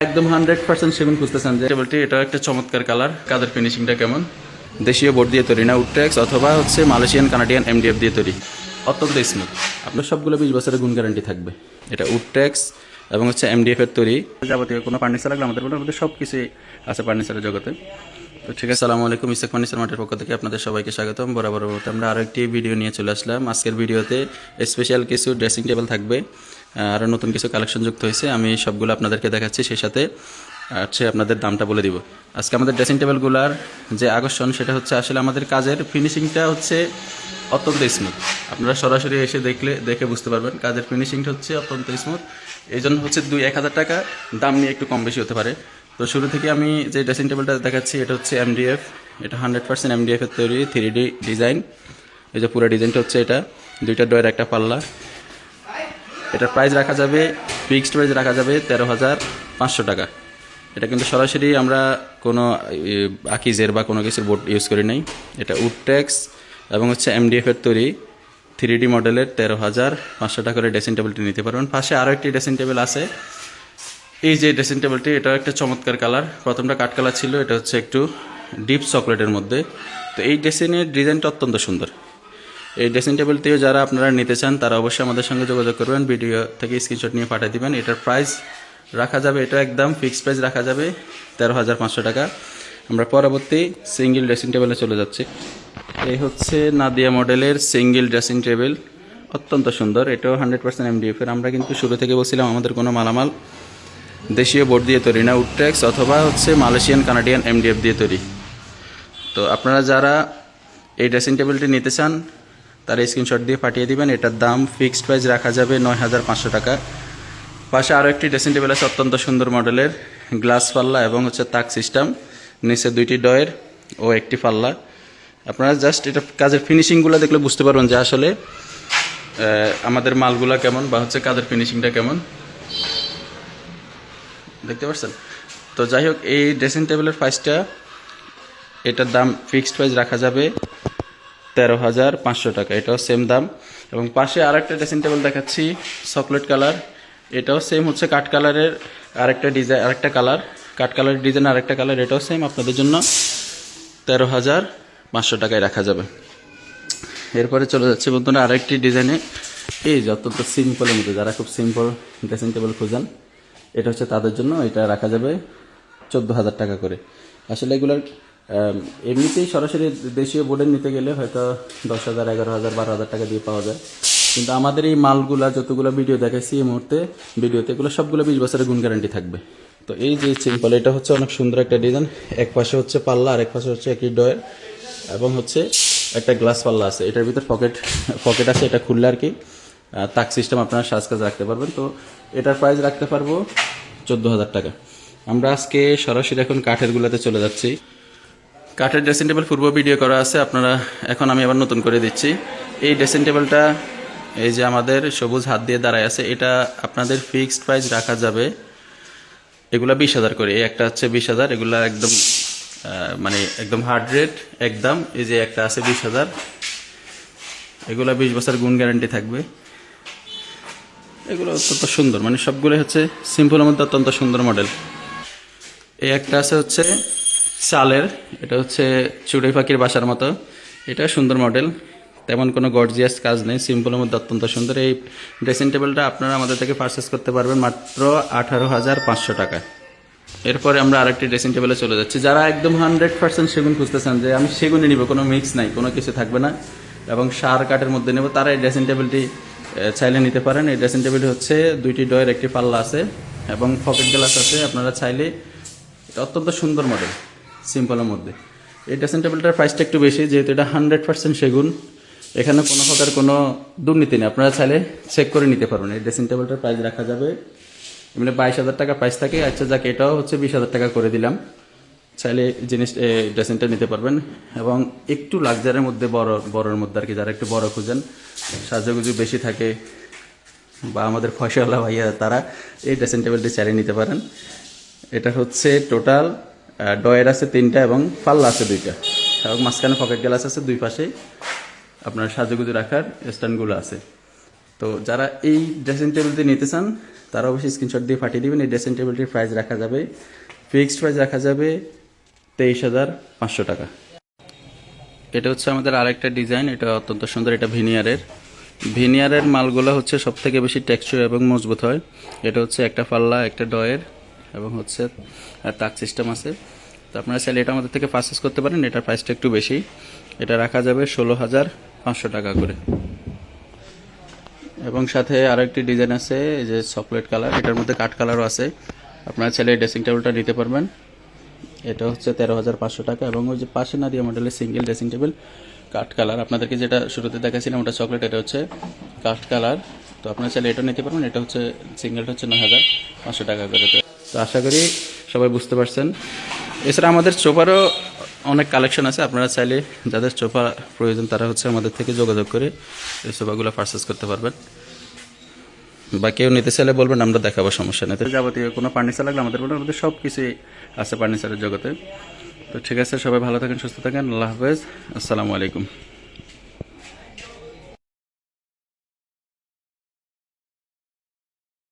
একদম 100% সেগুন খুঁজতেছেন যে টেবিলটি, এটা একটা চমৎকার কালার। কাদের ফিনিশিংটা কেমন, দেশীয় বোর্ড দিয়ে তৈরি না উডটেক্স অথবা হচ্ছে মালয়েশিয়ান কানাডিয়ান এমডিএফ দিয়ে তৈরি, অত্যন্ত স্মুথ। আপনার সবগুলো 20 বছরের গুণ গ্যারান্টি থাকবে। এটা উডটেক্স এবং হচ্ছে এমডিএফ এর তৈরি। যাবতীয় কোনো ফার্নিচার লাগলে আমাদের মধ্যে সব কিছুই আছে ফার্নিচারের জগতে। তো ঠিক আছে, আসসালামু আলাইকুম। ইসেক ফার্নিচার মার্টের পক্ষ থেকে আপনাদের সবাইকে স্বাগতম। বরাবর আমরা আরও একটি ভিডিও নিয়ে চলে আসলাম। আজকের ভিডিওতে স্পেশাল কিছু ড্রেসিং টেবিল থাকবে, আরও নতুন কিছু কালেকশন যুক্ত হয়েছে। আমি সবগুলো আপনাদেরকে দেখাচ্ছি, সেই সাথে হচ্ছে আপনাদের দামটা বলে দিব। আজকে আমাদের ড্রেসিং টেবিলগুলোর যে আকর্ষণ সেটা হচ্ছে আসলে আমাদের কাজের ফিনিশিংটা হচ্ছে অত্যন্ত স্মুথ। আপনারা সরাসরি এসে দেখে বুঝতে পারবেন কাজের ফিনিশিংটা হচ্ছে অত্যন্ত স্মুথ। এই জন্য হচ্ছে 2-1000 টাকা দাম নিয়ে একটু কম বেশি হতে পারে। তো শুরু থেকে আমি যে ড্রেসিং টেবিলটা দেখাচ্ছি এটা হচ্ছে এমডিএফ। এটা 100% এমডিএফ এর তৈরি, 3D ডিজাইন। এই যে পুরো ডিজাইনটা হচ্ছে এটা, 2টা ডয়ের একটা পাল্লা। এটার প্রাইস রাখা যাবে, ফিক্সড প্রাইস রাখা যাবে 13,500 টাকা। এটা কিন্তু সরাসরি আমরা কোনো আকিজের বা কোনো কিছুর বোর্ড ইউজ করি নাই। এটা উডটেক্স এবং হচ্ছে এমডিএফ এর তৈরি 3D মডেলের 13,500 টাকা করে ড্রেসিং টেবিলটি নিতে পারবেন। পাশে আরও একটি ড্রেসিং টেবিল আছে। এই যে ড্রেসিং টেবিলটি, এটা একটা চমৎকার কালার। প্রথমটা কাঠ কালার ছিল, এটা হচ্ছে একটু ডিপ চকলেটের মধ্যে। তো এই ড্রেসিংয়ের ডিজাইনটা অত্যন্ত সুন্দর। এই ড্রেসিং টেবিলটিও যারা আপনারা নিতে চান তারা অবশ্যই আমাদের সঙ্গে যোগাযোগ করবেন, ভিডিও থেকে স্ক্রিনশট নিয়ে পাঠিয়ে দিবেন। এটার প্রাইস রাখা যাবে, এটা একদম ফিক্সড প্রাইস রাখা যাবে 13,500 টাকা। আমরা পরবর্তী সিঙ্গেল ড্রেসিং টেবিলে চলে যাচ্ছি। এই হচ্ছে নাদিয়া মডেলের সিঙ্গেল ড্রেসিং টেবিল, অত্যন্ত সুন্দর। এটাও 100% এমডিএফ এর। আমরা কিন্তু শুরু থেকে বলছিলাম আমাদের কোনো মালামাল দেশীয় বোর্ড দিয়ে তৈরি না উডটেক্স অথবা হচ্ছে মালয়েশিয়ান কানাডিয়ান এমডিএফ দিয়ে তৈরি। তো আপনারা যারা এই ড্রেসিং টেবিলটি নিতে চান তারা স্ক্রিনশট দিয়ে পাঠিয়ে দিবেন। এটার দাম ফিক্সড প্রাইস রাখা যাবে 9,500 টাকা। পাশে আরও একটি ড্রেসিং টেবিল আছে অত্যন্ত সুন্দর মডেলের, গ্লাস পাল্লা এবং হচ্ছে তাক সিস্টেম, নিচে 2টি ডয়ের ও একটি পাল্লা। আপনারা জাস্ট এটা কাজের ফিনিশিংগুলো দেখলে বুঝতে পারবেন যে আসলে আমাদের মালগুলা কেমন বা হচ্ছে কাজের ফিনিশিংটা কেমন, দেখতে পাচ্ছেন। তো যাই হোক, এই ড্রেসিং টেবিলের প্রাইসটা, এটার দাম ফিক্সড প্রাইস রাখা যাবে 13,500 টাকা। এটাও সেম দাম। এবং পাশে আরেকটা ড্রেসিং টেবিল দেখাচ্ছি, চকলেট কালার। এটাও সেম হচ্ছে কাঠ কালারের আরেকটা ডিজাইন, আরেকটা কালার, কাঠ কালারের ডিজাইন আরেকটা কালার। এটাও সেম আপনাদের জন্য 13,500 টাকায় রাখা যাবে। এরপরে চলে যাচ্ছে বন্ধুরা আরেকটি ডিজাইনে, এই যে অত্যন্ত সিম্পলের মধ্যে, যারা খুব সিম্পল ড্রেসিং টেবিল খুঁজেন এটা হচ্ছে তাদের জন্য। এটা রাখা যাবে 14,000 টাকা করে। আসলে এগুলোর এমনিতেই সরাসরি দেশীয় বোর্ডের নিতে গেলে হয়তো 10,000, 11,000, 12,000 টাকা দিয়ে পাওয়া যায়। কিন্তু আমাদের এই মালগুলা যতগুলো ভিডিও দেখাইছি এই মুহূর্তে ভিডিওতে, এগুলো সবগুলো 20 বছরের গুণ গ্যারান্টি থাকবে। তো এই যে সিম্পল, এটা হচ্ছে অনেক সুন্দর একটা ডিজাইন। এক পাশে হচ্ছে পাল্লা আর এক পাশে হচ্ছে একই ডয়ের এবং হচ্ছে একটা গ্লাস পাল্লা আছে। এটার ভিতর পকেট আছে, এটা খুললে আর কি তাক সিস্টেম আপনারা সাজ কাজ রাখতে পারবেন। তো এটার প্রাইস রাখতে পারবো 14,000 টাকা। আমরা আজকে সরাসরি এখন কাঠের গুলাতে চলে যাচ্ছি। কাঠের ড্রেসিং টেবিল পূর্ব ভিডিও করা আছে আপনারা, এখন আমি আবার নতুন করে দিচ্ছি। এই ড্রেসিং টেবিলটা, এই যে আমাদের সবুজ হাত দিয়ে দাঁড়ায় আছে, এটা আপনাদের ফিক্সড প্রাইস রাখা যাবে, এগুলা 20,000 করে। এই একটা হচ্ছে 20,000, এগুলা একদম মানে একদম হার্ড রেট একদম। এই যে একটা আছে 20,000, এগুলা 20 বছর গুণ গ্যারান্টি থাকবে। এগুলো অত্যন্ত সুন্দর, মানে সবগুলো হচ্ছে সিম্পলের মধ্যে অত্যন্ত সুন্দর মডেল। এই একটা আছে হচ্ছে চালের, এটা হচ্ছে চুড়াই পাখির বাসার মতো। এটা সুন্দর মডেল, তেমন কোনো গর্জিয়াস কাজ নেই, সিম্পলের মধ্যে অত্যন্ত সুন্দর। এই ড্রেসিং টেবিলটা আপনারা আমাদের থেকে পারচেস করতে পারবেন মাত্র 18,500 টাকা। এরপরে আমরা আরেকটি ড্রেসিং টেবিলে চলে যাচ্ছি। যারা একদম 100% সেগুন খুঁজতেছেন যে আমি সেগুনে নিব, কোনো মিক্স নাই, কোনো কিছু থাকবে না এবং সার কাঠের মধ্যে নেব, তারা এই ড্রেসিং টেবিলটি চাইলে নিতে পারেন। এই ড্রেসিং টেবিলটি হচ্ছে 2টি ডয়ের একটি পাল্লা আছে এবং পকেট গ্লাস আছে। আপনারা চাইলে, এটা অত্যন্ত সুন্দর মডেল সিম্পলের মধ্যে। এই ড্রেসিং টেবিলটার প্রাইসটা একটু বেশি, যেহেতু এটা 100% সেগুন, এখানে কোনো প্রকার কোনো দুর্নীতি নেই। আপনারা চাইলে চেক করে নিতে পারবেন। এই ড্রেসিং টেবিলটার প্রাইস রাখা যাবে এমনি 22,000 টাকা প্রাইস থাকে। আচ্ছা যাক, এটাও হচ্ছে 20,000 টাকা করে দিলাম। চাইলে জিনিস ড্রেসিংটা নিতে পারবেন। এবং একটু লাক্সারির মধ্যে, বড়োর মধ্যে আর কি, যারা একটু বড় খুঁজেন, সাজুগুজু বেশি থাকে বা আমাদের ফয়সালা ভাইয়া, তারা এই ড্রেসিং টেবিলটি চাইলে নিতে পারেন। এটা হচ্ছে টোটাল ডয়ের আছে 3টা এবং পাল্লা আছে 2টা এবং মাঝখানে পকেট গ্লাস আছে, দুই পাশে আপনার সাজুগুজু রাখার স্ট্যান্ডগুলো আছে। তো যারা এই ড্রেসিং টেবিলটি নিতে চান তারা অবশ্যই স্ক্রিনশট দিয়ে পাঠিয়ে দেবেন। এই ড্রেসিং টেবিলটির প্রাইস রাখা যাবে, ফিক্সড প্রাইস রাখা যাবে 23,500 টাকা। এটা হচ্ছে আমাদের আরেকটা ডিজাইন, এটা অত্যন্ত সুন্দর, এটা ভিনিয়ারের মালগুলো হচ্ছে সব থেকে বেশি টেক্সচার এবং মজবুত হয়। এটা হচ্ছে একটা পাল্লা, একটা ডয়ের এবং হচ্ছে তাক সিস্টেম আছে। তো আপনারা চাইলে এটা আমাদের থেকে পারচেস করতে পারেন, এটার প্রাইসটা একটু বেশি, এটা রাখা যাবে 16,500 টাকা করে। এবং সাথে আরও একটি ডিজাইন আছে, এই যে চকলেট কালার, এটার মধ্যে কাঠ কালারও আছে। আপনারা চাইলে এই ড্রেসিং টেবিলটা নিতে পারবেন, এটা হচ্ছে 13,500 টাকা। এবং ওই যে পাশে নাদিয়া মডেলের সিঙ্গেল ড্রেসিং টেবিল কাঠ কালার, আপনাদেরকে যেটা শুরুতে দেখাচ্ছিলাম ওটা চকলেট, এটা হচ্ছে কাঠ কালার। তো আপনারা চাইলে এটা নিতে পারবেন, এটা হচ্ছে সিঙ্গেলটা হচ্ছে 9,500 টাকা করে। তো আশা করি সবাই বুঝতে পারছেন। এছাড়া আমাদের সোফারও অনেক কালেকশন আছে, আপনারা চাইলে যাদের সোফা প্রয়োজন তারা হচ্ছে আমাদের থেকে যোগাযোগ করে এই সোফাগুলো পারচেস করতে পারবেন, বা কেউ নিতে চাইলে বলবেন, আমরা দেখাবো, সমস্যা নেই। যাবতীয় কোনো ফার্নিচার লাগলে আমাদের মধ্যে সব কিছুই আছে ফার্নিচারের জগতে। তো ঠিক আছে, সবাই ভালো থাকেন, সুস্থ থাকেন, আল্লাহ হাফেজ, আসসালামু আলাইকুম।